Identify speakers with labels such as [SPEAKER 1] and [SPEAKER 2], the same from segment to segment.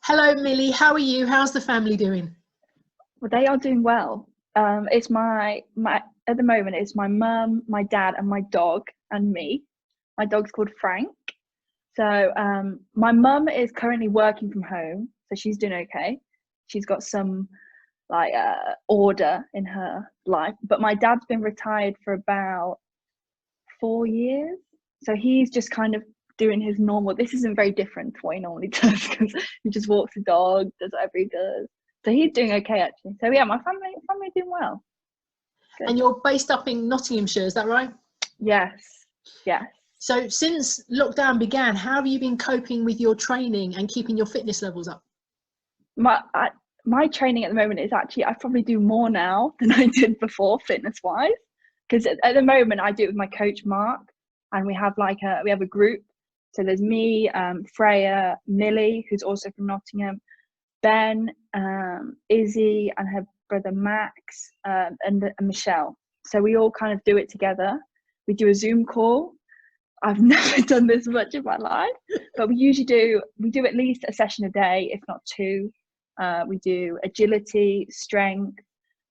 [SPEAKER 1] Hello, Millie. How are you? How's the family doing?
[SPEAKER 2] Well, they are doing well. It's my at the moment it's my mum, my dad, and my dog and me. My dog's called Frank. So my mum is currently working from home, so she's doing okay. She's got some order in her life, but my dad's been retired for about 4 years, so he's just kind of doing his normal. This isn't very different to what he normally does because he just walks the dog, does whatever he does. So he's doing okay actually. So yeah, my family doing well. Good.
[SPEAKER 1] And you're based up in Nottinghamshire, is that right?
[SPEAKER 2] Yes. Yes.
[SPEAKER 1] So since lockdown began, how have you been coping with your training and keeping your fitness levels up?
[SPEAKER 2] My training at the moment is actually, I probably do more now than I did before, fitness wise, because at the moment I do it with my coach Mark, and we have a group. So there's me, Freya, Millie, who's also from Nottingham, Ben, Izzy and her brother Max, and Michelle. So we all kind of do it together. We do a Zoom call. I've never done this much in my life, but we do at least a session a day, if not two. We do agility, strength.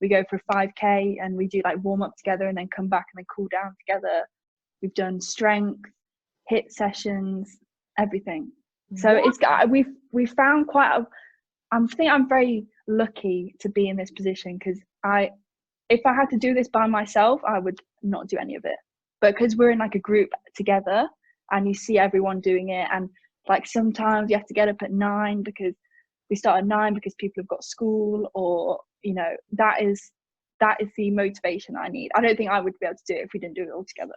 [SPEAKER 2] We go for 5K and we do like warm up together and then come back and then cool down together. We've done strength, HIIT sessions, everything. So we've found I think I'm very lucky to be in this position, because if I had to do this by myself, I would not do any of it. But because we're in like a group together and you see everyone doing it, and like sometimes you have to get up at 9 because we start at 9 because people have got school, or that is the motivation I need. I don't think I would be able to do it if we didn't do it all together.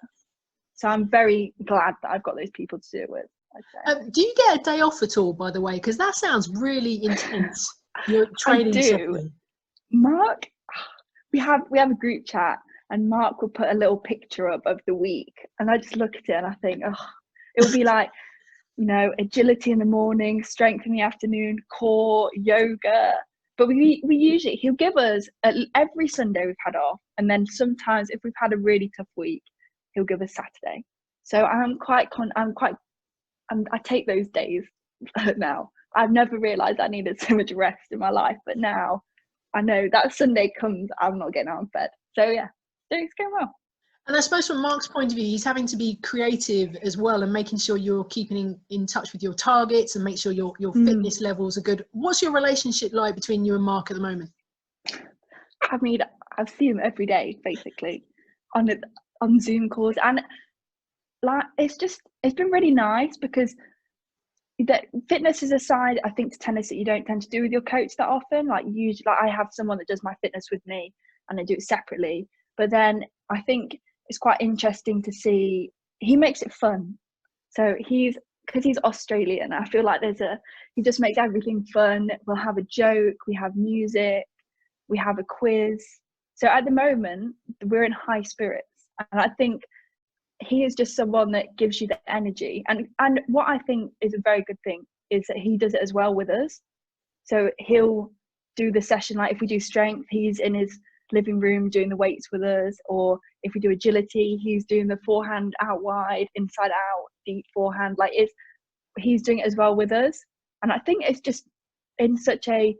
[SPEAKER 2] So I'm very glad that I've got those people to do it with.
[SPEAKER 1] Do you get a day off at all, by the way? Because that sounds really intense. You're training.
[SPEAKER 2] I do.
[SPEAKER 1] Something.
[SPEAKER 2] Mark, we have a group chat, and Mark will put a little picture up of the week, and I just look at it and I think, it would be like, agility in the morning, strength in the afternoon, core, yoga. But we usually, he'll give us every Sunday we've had off, and then sometimes if we've had a really tough week, he'll give us Saturday. So I take those days now. I've never realised I needed so much rest in my life, but now I know that Sunday comes, I'm not getting out of bed. So yeah, it's going well.
[SPEAKER 1] And I suppose from Mark's point of view, he's having to be creative as well and making sure you're keeping in touch with your targets and make sure your fitness levels are good. What's your relationship like between you and Mark at the moment?
[SPEAKER 2] I mean, I see him every day, basically, on Zoom calls, and like it's been really nice, because that fitness is a side, I think, to tennis that you don't tend to do with your coach that often. Like usually, I have someone that does my fitness with me and I do it separately. But then I think it's quite interesting to see, he makes it fun. So because he's Australian, I feel like he just makes everything fun. We'll have a joke, we have music, we have a quiz. So at the moment, we're in high spirits. And I think he is just someone that gives you the energy. And what I think is a very good thing is that he does it as well with us. So he'll do the session, like if we do strength, he's in his living room doing the weights with us, or if we do agility, he's doing the forehand out wide, inside out, deep forehand. Like he's doing it as well with us. And I think it's just in such a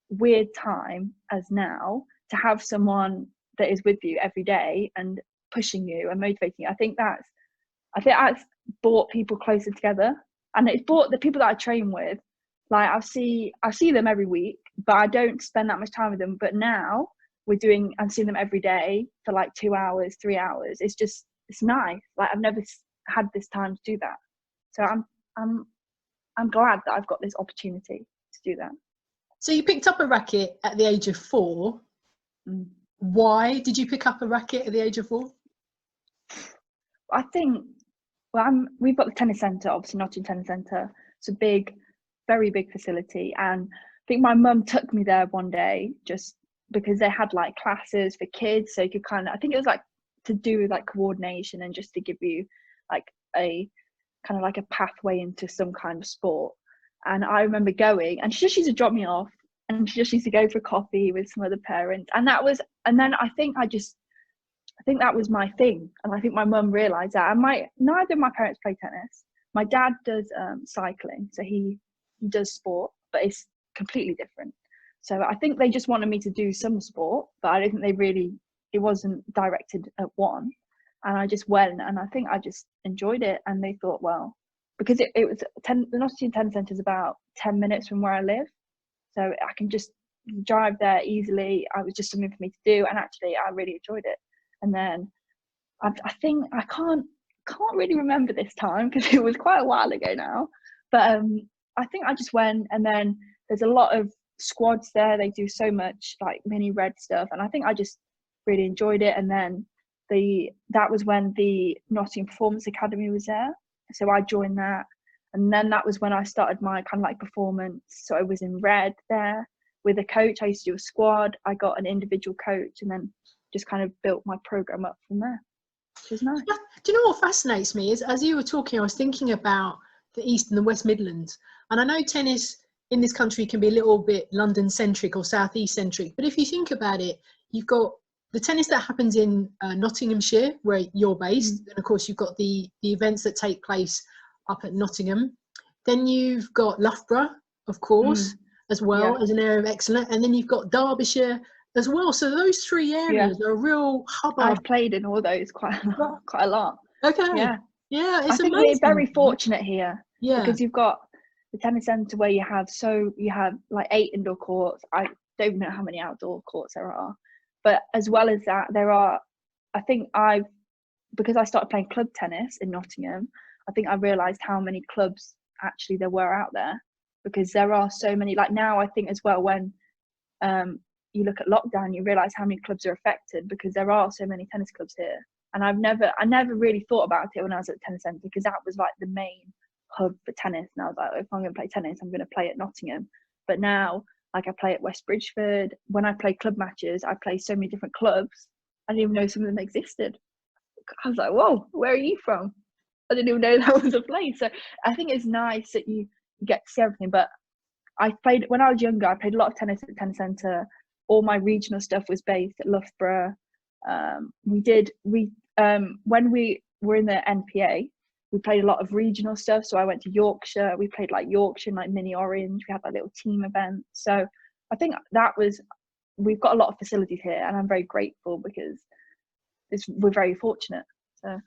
[SPEAKER 2] weird time as now to have someone that is with you every day and pushing you and motivating you. I think that's brought people closer together, and it's brought the people that I train with, like I see them every week, but I don't spend that much time with them. But now I'm seeing them every day for like 2 hours, 3 hours. It's nice. Like I've never had this time to do that. So I'm glad that I've got this opportunity to do that.
[SPEAKER 1] So you picked up a racket at the age of 4. Why did you pick up a racket at the age of 4?
[SPEAKER 2] I think, we've got the tennis centre, obviously Nottingham Tennis Centre. It's a big, very big facility, and I think my mum took me there one day just because they had like classes for kids, so you could I think it was like to do with like coordination and just to give you like a kind of like a pathway into some kind of sport. And I remember going, and she just used to drop me off, and she just used to go for coffee with some other parents, and then I think that was my thing. And I think my mum realised that. And neither of my parents play tennis. My dad does cycling, so he does sport. but it's completely different. So I think they just wanted me to do some sport, but I don't think they really, it wasn't directed at one. And I just went, and I think I just enjoyed it. And they thought, well, because it was the Nottingham Tennis Centre is about 10 minutes from where I live, so I can just drive there easily. It was just something for me to do, and actually I really enjoyed it. And then I think I can't really remember this time because it was quite a while ago now, but I think I just went, and then there's a lot of squads there. They do so much like mini red stuff, and I think I just really enjoyed it. And then that was when the Nottingham Performance Academy was there, so I joined that. And then that was when I started my kind of like performance. So I was in red there with a coach. I used to do a squad. I got an individual coach, and then just kind of built my program up from there, which is nice.
[SPEAKER 1] Do you know what fascinates me is, as you were talking, I was thinking about the East and the West Midlands. And I know tennis in this country can be a little bit London centric or South East centric, but if you think about it, you've got the tennis that happens in Nottinghamshire, where you're based, and of course you've got the events that take place up at Nottingham. Then you've got Loughborough, of course, as well, as an area of excellence, and then you've got Derbyshire as well. So those three areas are a real hub.
[SPEAKER 2] I've played in all those quite a lot.
[SPEAKER 1] Okay.
[SPEAKER 2] Yeah,
[SPEAKER 1] it's
[SPEAKER 2] I think
[SPEAKER 1] amazing.
[SPEAKER 2] we're very fortunate here.
[SPEAKER 1] Yeah,
[SPEAKER 2] because you've got the tennis centre where you have like 8 indoor courts. I don't even know how many outdoor courts there are, but as well as that, there are. I think because I started playing club tennis in Nottingham, I think I realised how many clubs actually there were out there, because there are so many. Like now, I think as well, when you look at lockdown, you realise how many clubs are affected, because there are so many tennis clubs here. And I never really thought about it when I was at the tennis centre, because that was like the main hub for tennis. And I was like, if I'm going to play tennis, I'm going to play at Nottingham. But now, like, I play at West Bridgeford. When I play club matches, I play so many different clubs. I didn't even know some of them existed. I was like, whoa, where are you from? I didn't even know that was a place. So I think it's nice that you get to see everything. But when I was younger, I played a lot of tennis at the tennis centre. All my regional stuff was based at Loughborough. When we were in the NPA, we played a lot of regional stuff. So I went to Yorkshire. We played like Yorkshire, like Mini Orange. We had like little team events. So I think we've got a lot of facilities here, and I'm very grateful because we're very fortunate. So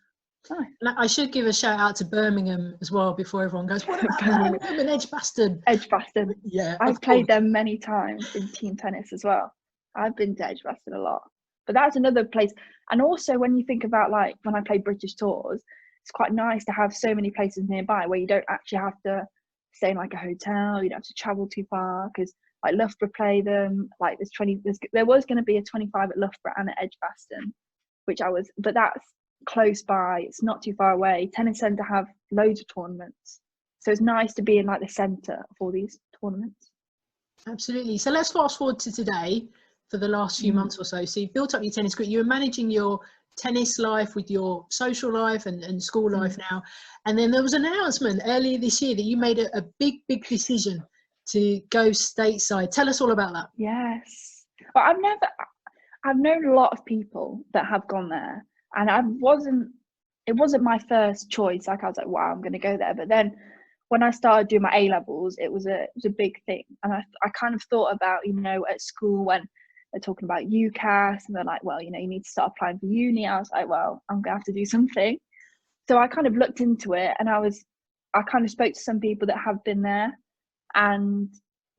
[SPEAKER 2] nice.
[SPEAKER 1] I should give a shout out to Birmingham as well before everyone goes, what about Birmingham and Edgbaston?
[SPEAKER 2] Edgbaston.
[SPEAKER 1] Yeah.
[SPEAKER 2] I've played them many times in team tennis as well. I've been to Edgbaston a lot. But that's another place. And also when you think about, like, when I play British tours, it's quite nice to have so many places nearby where you don't actually have to stay in like a hotel. You don't have to travel too far, because like Loughborough play them. Like there was going to be a 25 at Loughborough and at Edgbaston, but that's close by. It's not too far away. Tennis centre have loads of tournaments, so it's nice to be in like the centre of all these tournaments.
[SPEAKER 1] Absolutely. So let's fast forward to today. For the last few months or so, you've built up your tennis career. You're managing your tennis life with your social life and school life now, and then there was an announcement earlier this year that you made a big decision to go stateside. Tell us all about that.
[SPEAKER 2] Yes, but I've known a lot of people that have gone there, and it wasn't my first choice. Like, I was like, wow, I'm going to go there. But then when I started doing my A-levels, it was a big thing. And I kind of thought about, at school when they're talking about UCAS and they're like, well, you need to start applying for uni. I was like, well, I'm going to have to do something. So I kind of looked into it, and I kind of spoke to some people that have been there. And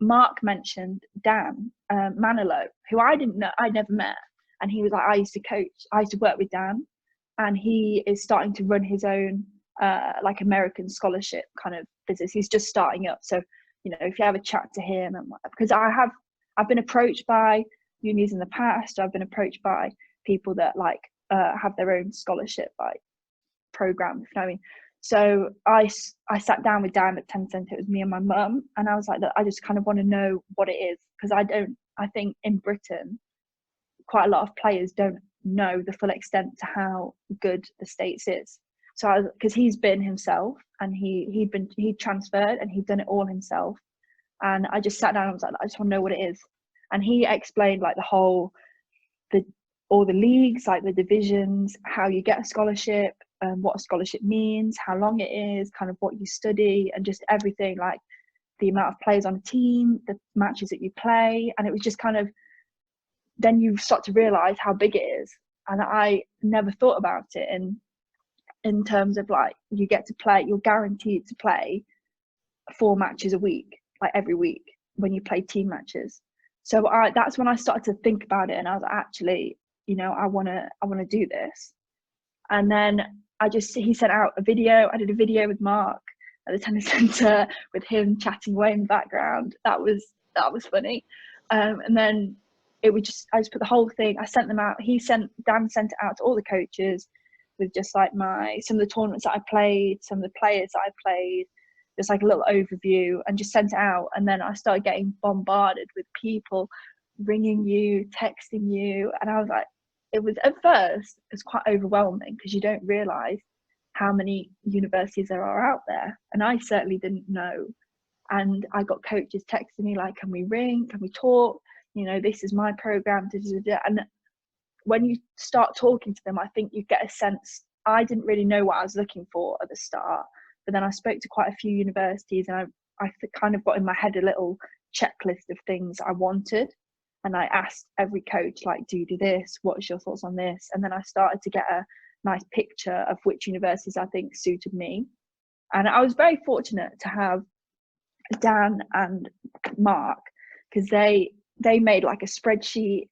[SPEAKER 2] Mark mentioned Dan Manilow, who I didn't know, I'd never met. And he was like, I used to work with Dan, and he is starting to run his own like American scholarship kind of business. He's just starting up. So, if you have a chat to him, because I've been approached by unis in the past. I've been approached by people that like have their own scholarship like program, if you know what I mean. So I sat down with Dan at Tennis Centre. It was me and my mum, and I was like, look, I just kind of want to know what it is, because I think in Britain quite a lot of players don't know the full extent to how good the States is. So because he's been himself, and he transferred and he'd done it all himself, and I just sat down and I was like, I just want to know what it is. And he explained like all the leagues, like the divisions, how you get a scholarship, what a scholarship means, how long it is, kind of what you study, and just everything, like the amount of players on a team, the matches that you play, and it was just kind of, then you start to realise how big it is. And I never thought about it in terms of like, you get to play, you're guaranteed to play 4 matches a week, like every week when you play team matches. So that's when I started to think about it, and I was like, actually, you know, I want to do this. And then he sent out a video. I did a video with Mark at the tennis centre with him chatting away in the background. That was funny. And then I just put the whole thing, I sent them out. Dan sent it out to all the coaches with just like some of the tournaments that I played, some of the players that I played, just like a little overview, and just sent it out. And then I started getting bombarded with people ringing you, texting you. And I was like, at first, it was quite overwhelming because you don't realise how many universities there are out there. And I certainly didn't know. And I got coaches texting me like, can we ring? Can we talk? You know, this is my program. And when you start talking to them, I think you get a sense. I didn't really know what I was looking for at the start, but then I spoke to quite a few universities, and I kind of got in my head a little checklist of things I wanted. And I asked every coach, like, do you do this? What's your thoughts on this? And then I started to get a nice picture of which universities I think suited me. And I was very fortunate to have Dan and Mark, because they made like a spreadsheet.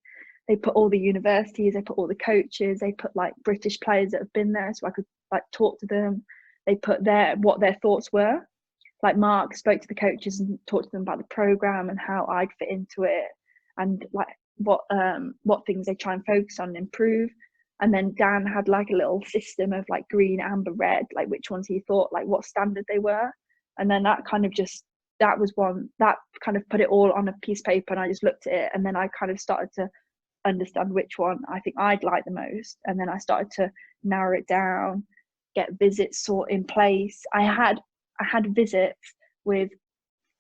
[SPEAKER 2] They put all the universities, they put all the coaches, they put like British players that have been there, so I could like talk to them. They put what their thoughts were. Like Mark spoke to the coaches and talked to them about the program and how I'd fit into it, and like what things they try and focus on and improve. And then Dan had like a little system of like green, amber, red, like which ones he thought, like what standard they were. And then that kind of put it all on a piece of paper, and I just looked at it, and then I kind of started to understand which one I think I'd like the most. And then I started to narrow it down, get visits sort in place. I had visits with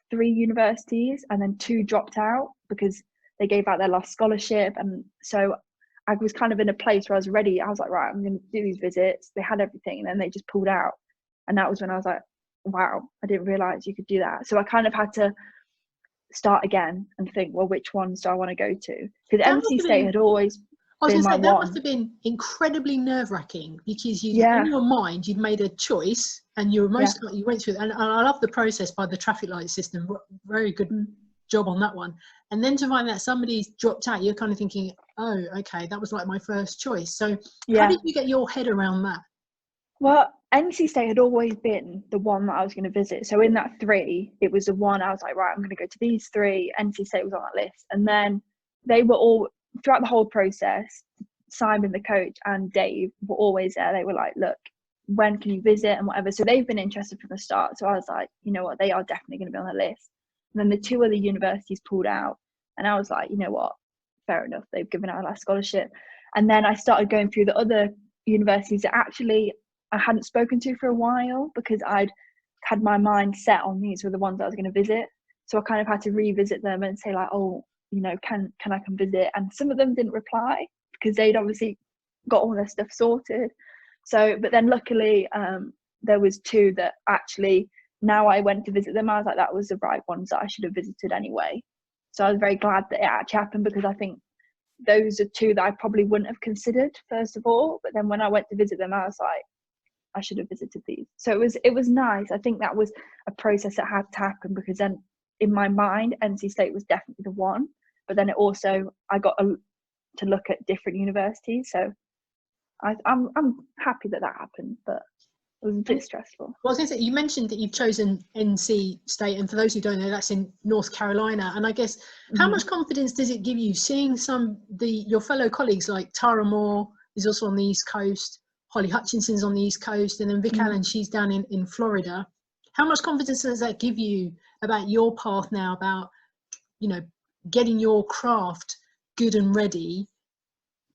[SPEAKER 2] 3 universities, and then 2 dropped out because they gave out their last scholarship. And so I was kind of in a place where I was ready. I was like, right, I'm going to do these visits. They had everything, and then they just pulled out. And that was when I was like, wow, I didn't realize you could do that. So I kind of had to start again and think, well, which ones do I want to go to? Because NC State had always been my one.
[SPEAKER 1] That must have been incredibly nerve-wracking, because in your mind you'd made a choice, and you went through it. And I love the process by the traffic light system. Very good job on that one. And then to find that somebody's dropped out, you're kind of thinking, oh, okay, that was like my first choice. So how did you get your head around that?
[SPEAKER 2] Well, NC State had always been the one that I was going to visit. So in that 3, it was the one I was like, right, I'm going to go to these 3. NC State was on that list. And then they were all, throughout the whole process, Simon, the coach, and Dave were always there. They were like, look, when can you visit and whatever. So they've been interested from the start. So I was like, you know what, they are definitely going to be on the list. And then the 2 other universities pulled out. And I was like, you know what, fair enough. They've given out a last scholarship. And then I started going through the other universities that actually I hadn't spoken to for a while, because I'd had my mind set on these were the ones I was going to visit. So I kind of had to revisit them and say like, oh, you know, can I come visit? And some of them didn't reply because they'd obviously got all their stuff sorted. So, but then luckily there was 2 that actually, now I went to visit them, I was like, that was the right ones that I should have visited anyway. So I was very glad that it actually happened, because I think those are 2 that I probably wouldn't have considered first of all. But then when I went to visit them, I was like, I should have visited these. So it was nice. I think that was a process that had to happen, because then in my mind, NC State was definitely the one. But then it also, I got to look at different universities. So I'm happy that happened, but it was a bit stressful.
[SPEAKER 1] Well, I was going to say, you mentioned that you've chosen NC State, and for those who don't know, that's in North Carolina. And I guess, how much confidence does it give you seeing your fellow colleagues, like Tara Moore is also on the East Coast, Holly Hutchinson's on the East Coast, and then Vic Allen, she's down in Florida. How much confidence does that give you about your path now, about, you know, getting your craft good and ready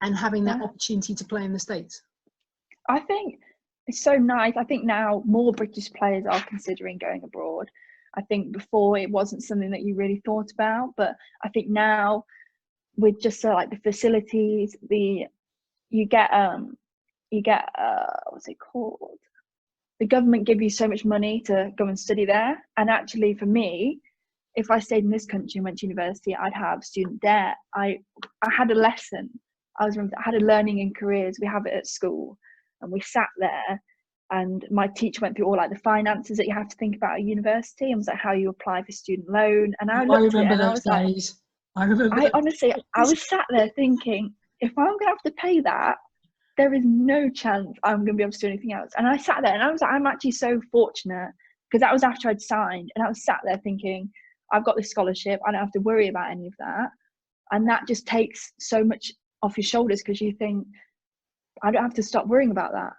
[SPEAKER 1] and having that opportunity to play in the States?
[SPEAKER 2] I think it's so nice. I think now more British players are considering going abroad. I think before it wasn't something that you really thought about, but I think now with just like the facilities, you get what's it called? the government give you so much money to go and study there. And actually for me, if I stayed in this country and went to university, I'd have student debt. I had a lesson. I had a learning in careers. We have it at school, and we sat there, and my teacher went through all like the finances that you have to think about at university, and was like how you apply for student loan. And I looked at it and I was like, I honestly, I was sat there thinking, if I'm gonna have to pay that, there is no chance I'm gonna be able to do anything else. And I sat there and I was like, I'm actually so fortunate, because that was after I'd signed, and I was sat there thinking, I've got this scholarship, I don't have to worry about any of that. And that just takes so much off your shoulders, because you think, I don't have to stop worrying about that.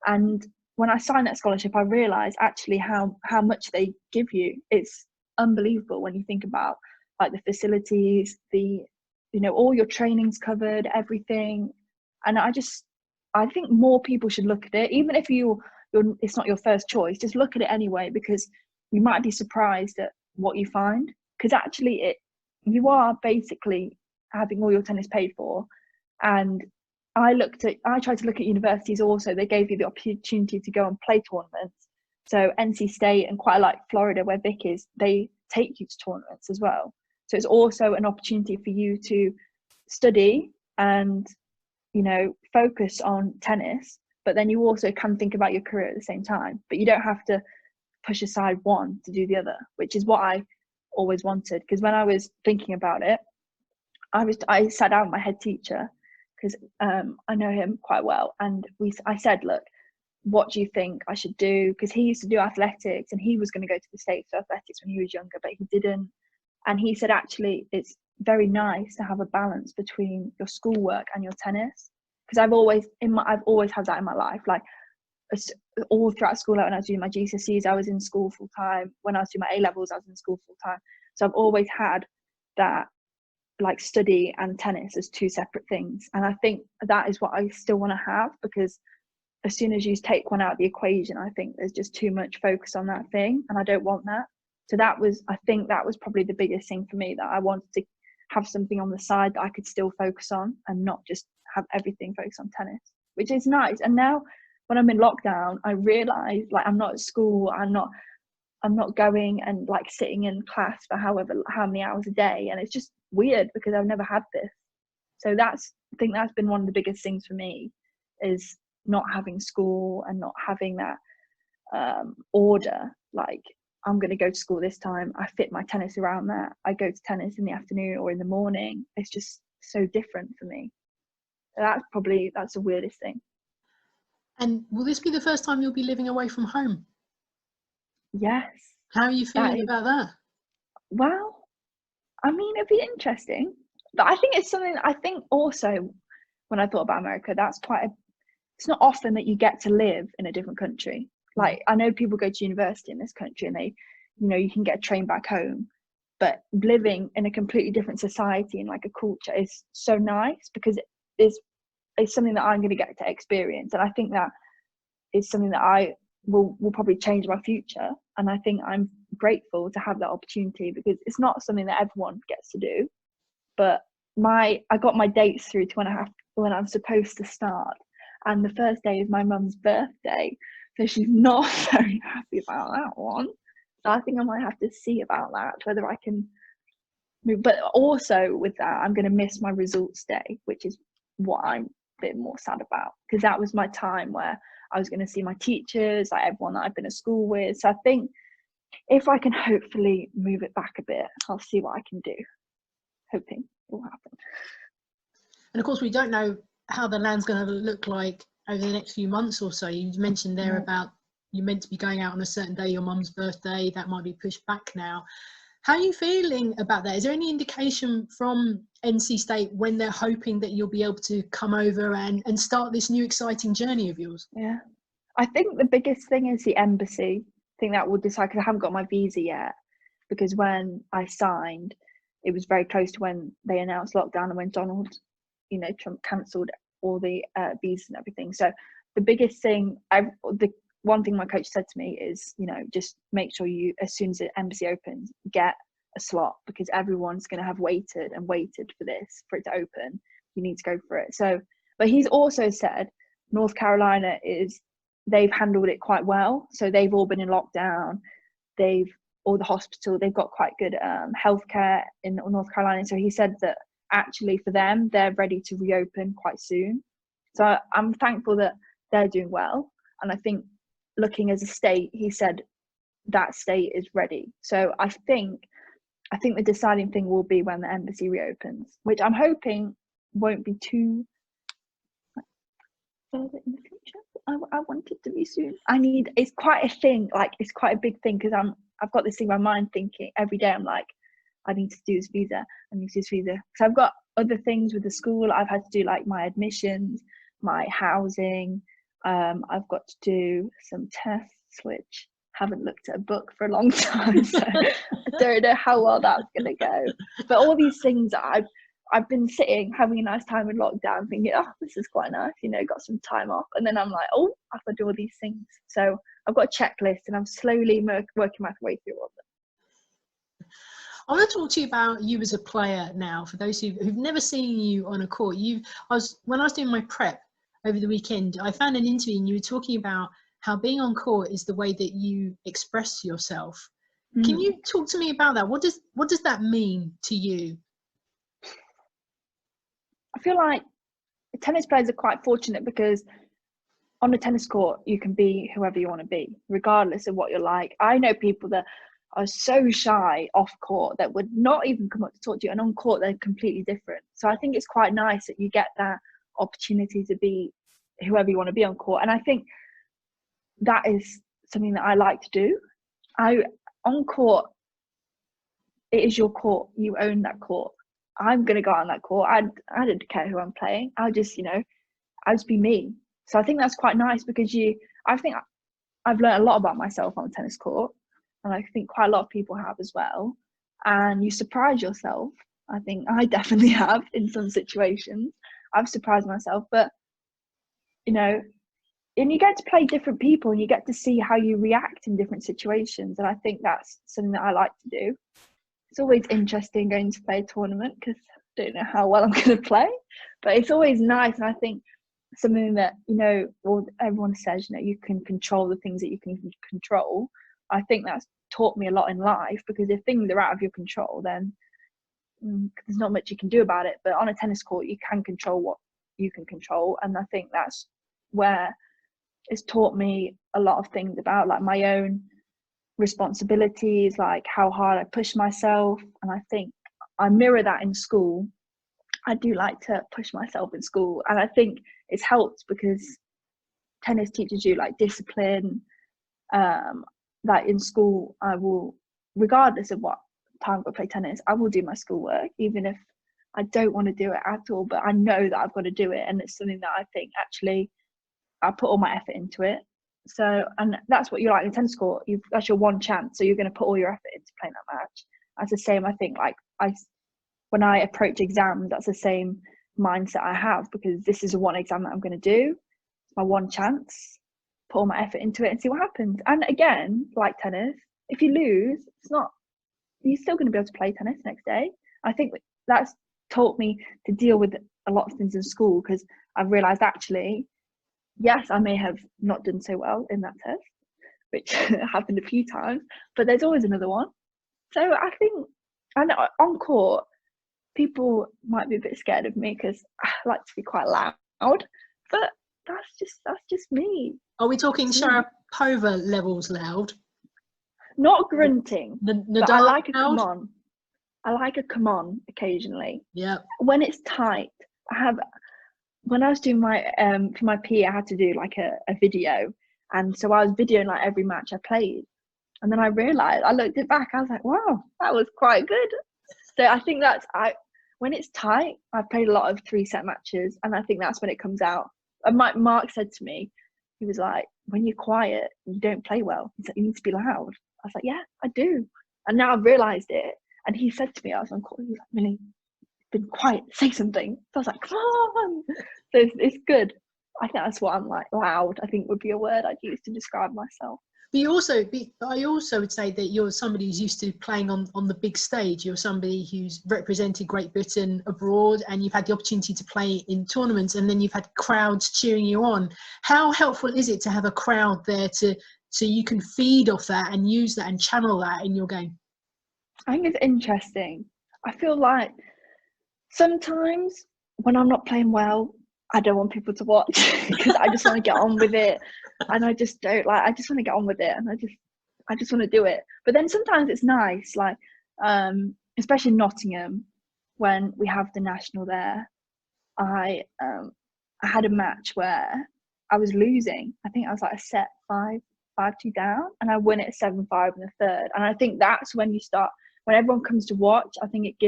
[SPEAKER 2] And when I signed that scholarship, I realized actually how much they give you. It's unbelievable when you think about like the facilities, the, you know, all your training's covered, everything. And I think more people should look at it, even if it's not your first choice, just look at it anyway, because you might be surprised at what you find, because actually you are basically having all your tennis paid for. And I tried to look at universities also. They gave you the opportunity to go and play tournaments. So NC State and quite like Florida, where Vic is, they take you to tournaments as well. So it's also an opportunity for you to study and, you know, focus on tennis, but then you also can think about your career at the same time. But you don't have to push aside one to do the other, which is what I always wanted. Because when I was thinking about it, I sat down with my head teacher, because I know him quite well, and I said, look, what do you think I should do? Because he used to do athletics, and he was going to go to the States for athletics when he was younger, but he didn't. And he said, actually, it's very nice to have a balance between your schoolwork and your tennis. Because I've always had that in my life. Like all throughout school, like when I was doing my GCSEs, I was in school full time. When I was doing my A levels, I was in school full time. So I've always had that, like study and tennis as two separate things. And I think that is what I still want to have, because as soon as you take one out of the equation, I think there's just too much focus on that thing, and I don't want that. So I think that was probably the biggest thing for me, that I wanted to have something on the side that I could still focus on, and not just have everything focused on tennis, which is nice. And now when I'm in lockdown, I realize, like, I'm not at school, I'm not going and like sitting in class for how many hours a day, and it's just weird because I've never had this. So I think that's been one of the biggest things for me, is not having school and not having that order. Like, I'm going to go to school this time, I fit my tennis around that, I go to tennis in the afternoon or in the morning. It's just so different for me. So that's the weirdest thing.
[SPEAKER 1] And will this be the first time you'll be living away from home?
[SPEAKER 2] Yes.
[SPEAKER 1] How are you feeling about that?
[SPEAKER 2] Well, I mean, it'd be interesting, but I think it's something, I think also when I thought about America, it's not often that you get to live in a different country. Like, I know people go to university in this country and they, you know, you can get a train back home, but living in a completely different society and like a culture is so nice, because it's something that I'm going to get to experience. And I think that is something that I will probably change my future. And I think I'm grateful to have that opportunity, because it's not something that everyone gets to do. But I got my dates through to when I'm supposed to start, and the first day is my mum's birthday, so she's not very happy about that one. So I think I might have to see about that, whether I can move. But also with that, I'm going to miss my results day, which is what I'm a bit more sad about, because that was my time where I was going to see my teachers, like everyone that I've been at school with. So I think if I can hopefully move it back a bit, I'll see what I can do. Hoping it will happen.
[SPEAKER 1] And of course, we don't know how the land's going to look like over the next few months or so. You mentioned there about you meant to be going out on a certain day, your mum's birthday, that might be pushed back now. How are you feeling about that? Is there any indication from NC State when they're hoping that you'll be able to come over and start this new exciting journey of yours?
[SPEAKER 2] Yeah, I think the biggest thing is the embassy. I think that will decide, because I haven't got my visa yet, because when I signed, it was very close to when they announced lockdown and when Donald, you know, Trump cancelled all the visas and everything. So the biggest thing, the one thing my coach said to me is, you know, just make sure you, as soon as the embassy opens, get a slot, because everyone's going to have waited for this, for it to open. You need to go for it. So, but he's also said North Carolina is they've handled it quite well. So they've all been in lockdown. Or the hospital, they've got quite good healthcare in North Carolina. So he said that actually for them, they're ready to reopen quite soon. So I'm thankful that they're doing well. And I think looking as a state, he said that state is ready. So I think the deciding thing will be when the embassy reopens, which I'm hoping won't be too further in the future. I want it to be soon. It's quite a thing, like it's quite a big thing, because I've got this thing in my mind thinking every day, I'm like, I need to do this visa, so I've got other things with the school. I've had to do like my admissions, my housing, I've got to do some tests, which haven't looked at a book for a long time, so I don't know how well that's gonna go. But all these things I've been sitting having a nice time in lockdown thinking, oh, this is quite nice, got some time off, and then I'm like, oh, I have to do all these things. So I've got a checklist and I'm slowly working my way through all of them.
[SPEAKER 1] I want to talk to you about you as a player now. For those who've never seen you on a court, when I was doing my prep over the weekend, I found an interview and you were talking about how being on court is the way that you express yourself. Can you talk to me about that? What does that mean to you?
[SPEAKER 2] I feel like tennis players are quite fortunate because on a tennis court, you can be whoever you want to be, regardless of what you're like. I know people that are so shy off court that would not even come up to talk to you, and on court, they're completely different. So I think it's quite nice that you get that opportunity to be whoever you want to be on court. And I think that is something that I like to do. On court, it is your court. You own that court. I'm going to go out on that court. I don't care who I'm playing. I'll just be me. So I think that's quite nice because I think I've learned a lot about myself on the tennis court, and I think quite a lot of people have as well. And you surprise yourself. I think I definitely have in some situations. I've surprised myself, but and you get to play different people and you get to see how you react in different situations. And I think that's something that I like to do. It's always interesting going to play a tournament because I don't know how well I'm going to play, but it's always nice. And I think something that, everyone says, you can control the things that you can control. I think that's taught me a lot in life, because if things are out of your control, then there's not much you can do about it. But on a tennis court, you can control what you can control. And I think that's where it's taught me a lot of things about like my own responsibilities, like how hard I push myself. And I think I mirror that in school. I do like to push myself in school, and I think it's helped because tennis teaches you like discipline. That in school, I will, regardless of what time I play tennis, I will do my schoolwork, even if I don't want to do it at all, but I know that I've got to do it, and it's something that I think actually I put all my effort into it. So, and that's what you like in a tennis court. That's your one chance, so you're going to put all your effort into playing that match. That's the same, I think, like when I approach exams, that's the same mindset I have, because this is the one exam that I'm going to do. It's my one chance. Put all my effort into it and see what happens. And again, like tennis, if you lose, you're still going to be able to play tennis next day. I think that's taught me to deal with a lot of things in school, because I've realised actually, yes, I may have not done so well in that test, which happened a few times, but there's always another one. So I think, and on court, people might be a bit scared of me because I like to be quite loud, but that's just me.
[SPEAKER 1] Are we talking Sharapova levels loud?
[SPEAKER 2] Not grunting. But I like a
[SPEAKER 1] loud?
[SPEAKER 2] come on. I like a come on occasionally.
[SPEAKER 1] Yeah.
[SPEAKER 2] When it's tight, when I was doing my for my PE, I had to do like a video, and so I was videoing like every match I played, and then I realised, I looked it back, I was like, wow, that was quite good. So I think when it's tight, I've played a lot of 3-set matches, and I think that's when it comes out. And Mark said to me, he was like, when you're quiet, you don't play well. He's like, you need to be loud. I was like, yeah, I do. And now I've realised it. And he said to me, I was on call, he was like, Millie, been quiet, say something. So I was like, come on. So it's good. I think that's what I'm like, loud, I think would be a word I'd use to describe myself.
[SPEAKER 1] But I also would say that you're somebody who's used to playing on the big stage. You're somebody who's represented Great Britain abroad, and you've had the opportunity to play in tournaments, and then you've had crowds cheering you on. How helpful is it to have a crowd there so you can feed off that and use that and channel that in your game?
[SPEAKER 2] I think it's interesting. I feel like sometimes when I'm not playing well, I don't want people to watch because I just want to get on with it, and I just don't like. I just want to get on with it, and I just want to do it. But then sometimes it's nice, like especially in Nottingham when we have the national there. I had a match where I was losing. I think I was like a set 5-2 down, and I win it 7-5 in the third. And I think that's when you start, when everyone comes to watch. I think it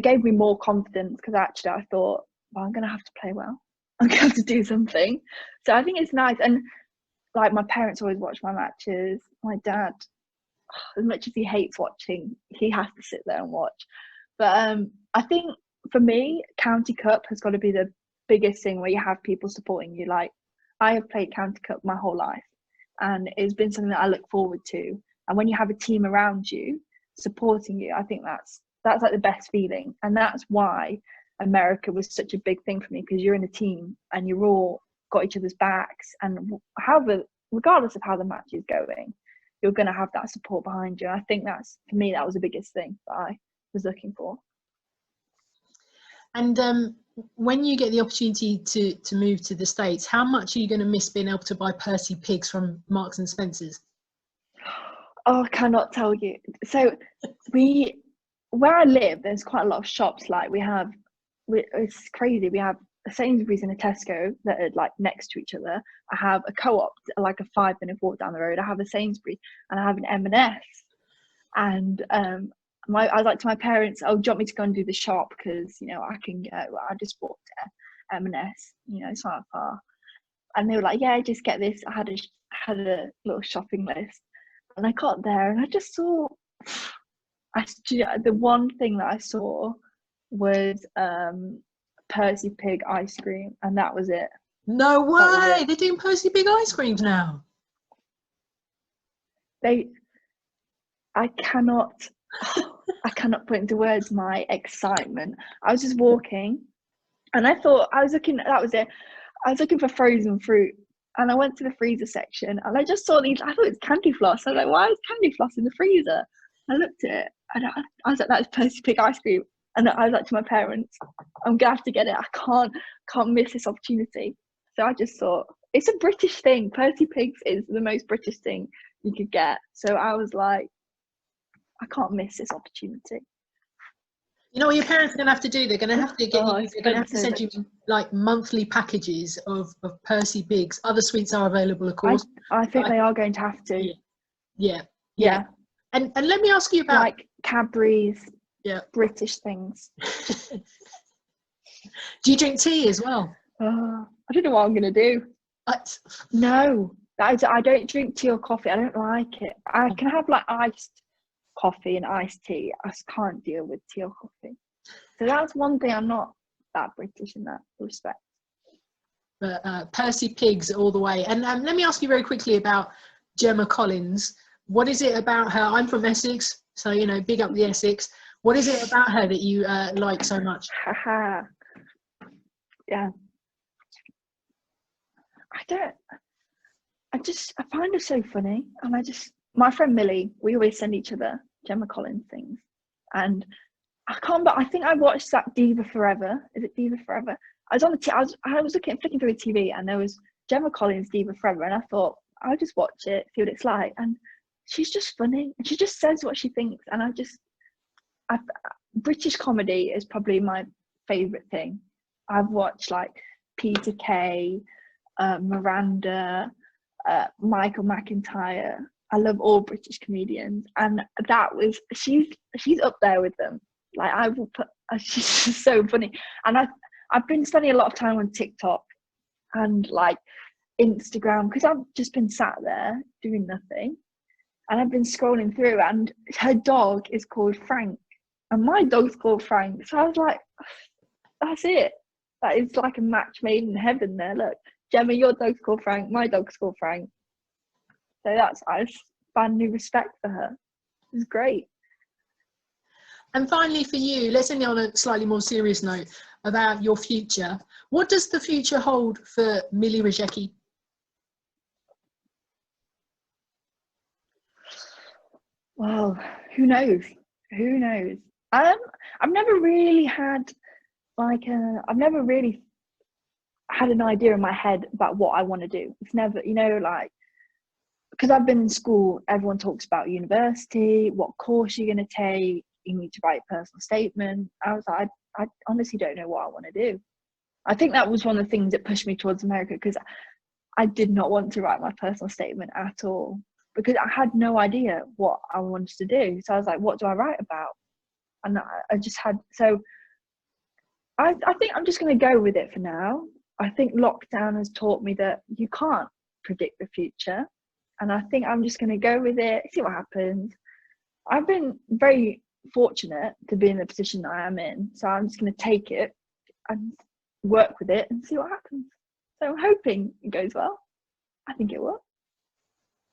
[SPEAKER 2] gave me more confidence because actually I thought, well, I'm going to have to play well. I'm going to have to do something. So I think it's nice. And like my parents always watch my matches. My dad, as much as he hates watching, he has to sit there and watch. But I think for me, County Cup has got to be the biggest thing where you have people supporting you. Like I have played County Cup my whole life, and it's been something that I look forward to. And when you have a team around you supporting you, I think that's like the best feeling. And that's why America was such a big thing for me, because you're in a team and you're all got each other's backs, and regardless of how the match is going, you're going to have that support behind you. And I think that's, for me, that was the biggest thing that I was looking for.
[SPEAKER 1] And when you get the opportunity to move to the States, how much are you going to miss being able to buy Percy Pigs from Marks and Spencer's?
[SPEAKER 2] Oh, I cannot tell you. So where I live, there's quite a lot of shops. Like it's crazy. We have a Sainsbury's and a Tesco that are like next to each other. I have a Co-op, like a 5-minute walk down the road. I have a Sainsbury's, and I have an M&S. And I was like to my parents, "Oh, do you want me to go and do the shop? Because I can go." I just walked to M&S. It's not far. And they were like, "Yeah, just get this." I had a little shopping list, and I got there, and I just saw. The one thing that I saw was Percy Pig ice cream, and that was it.
[SPEAKER 1] No way! They're doing Percy Pig ice creams now.
[SPEAKER 2] I cannot put into words my excitement. I was just walking, and I thought that was it. I was looking for frozen fruit, and I went to the freezer section, and I just saw these. I thought it was candy floss. I was like, "Why is candy floss in the freezer?" I looked at it, and I was like, "That's Percy Pig ice cream." And I was like to my parents, "I'm gonna have to get it. I can't miss this opportunity." So I just thought, it's a British thing. Percy Pigs is the most British thing you could get. So I was like, I can't miss this opportunity.
[SPEAKER 1] You know what your parents are going to have to do? They're going to have to they're going to have to send you like monthly packages of Percy Pigs. Other sweets are available, of course.
[SPEAKER 2] I think they are going to have to.
[SPEAKER 1] Yeah. And let me ask you about
[SPEAKER 2] like Cadbury's, British things.
[SPEAKER 1] Do you drink tea as well?
[SPEAKER 2] I don't know what I'm going to do. No, I don't drink tea or coffee. I don't like it. I can have like iced coffee and iced tea. I just can't deal with tea or coffee. So that's one thing. I'm not that British in that respect.
[SPEAKER 1] But Percy Pigs all the way. And let me ask you very quickly about Gemma Collins. What is it about her? I'm from Essex, so big up the Essex. What is it about her that you like so much?
[SPEAKER 2] Yeah. I find her so funny, and my friend Millie, we always send each other Gemma Collins things, and I think I watched that Diva Forever. Is it Diva Forever? I was on I was flicking through the TV, and there was Gemma Collins Diva Forever, and I thought, I'll just watch it, see what it's like. And she's just funny, and she just says what she thinks. And British comedy is probably my favourite thing. I've watched like Peter Kay, Miranda, Michael McIntyre. I love all British comedians, and she's up there with them. Like I will put, she's just so funny. And I've been spending a lot of time on TikTok and like Instagram, because I've just been sat there doing nothing, and I've been scrolling through, and her dog is called Frank, and my dog's called Frank. So I was like, that's it. That is like a match made in heaven there. Look, Gemma, your dog's called Frank, my dog's called Frank. So I just found new respect for her. It's great.
[SPEAKER 1] And finally for you, let's end on a slightly more serious note about your future. What does the future hold for Millie Rajecki?
[SPEAKER 2] Well, who knows? I've never really had I've never really had an idea in my head about what I want to do. It's never, because I've been in school, everyone talks about university, what course you're going to take, you need to write a personal statement. I was like, I honestly don't know what I want to do. I think that was one of the things that pushed me towards America, because I did not want to write my personal statement at all, because I had no idea what I wanted to do. So I was like, what do I write about? And I just had, so I think I'm just going to go with it for now. I think lockdown has taught me that you can't predict the future. And I think I'm just going to go with it, see what happens. I've been very fortunate to be in the position that I am in. So I'm just going to take it and work with it and see what happens. So I'm hoping it goes well. I think it will.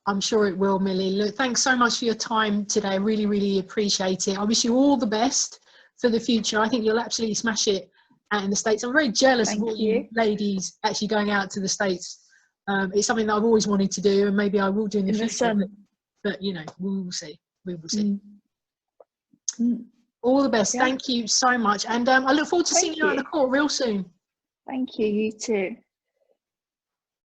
[SPEAKER 1] I'm sure it will, Millie. Look, thanks so much for your time today. I really, really appreciate it. I wish you all the best for the future. I think you'll absolutely smash it out in the States. I'm very jealous of all you ladies actually going out to the States. It's something that I've always wanted to do, and maybe I will do in the future. But we will see. We will see. All the best. Yeah. Thank you so much. And I look forward to seeing you out on the court real soon.
[SPEAKER 2] Thank you. You too.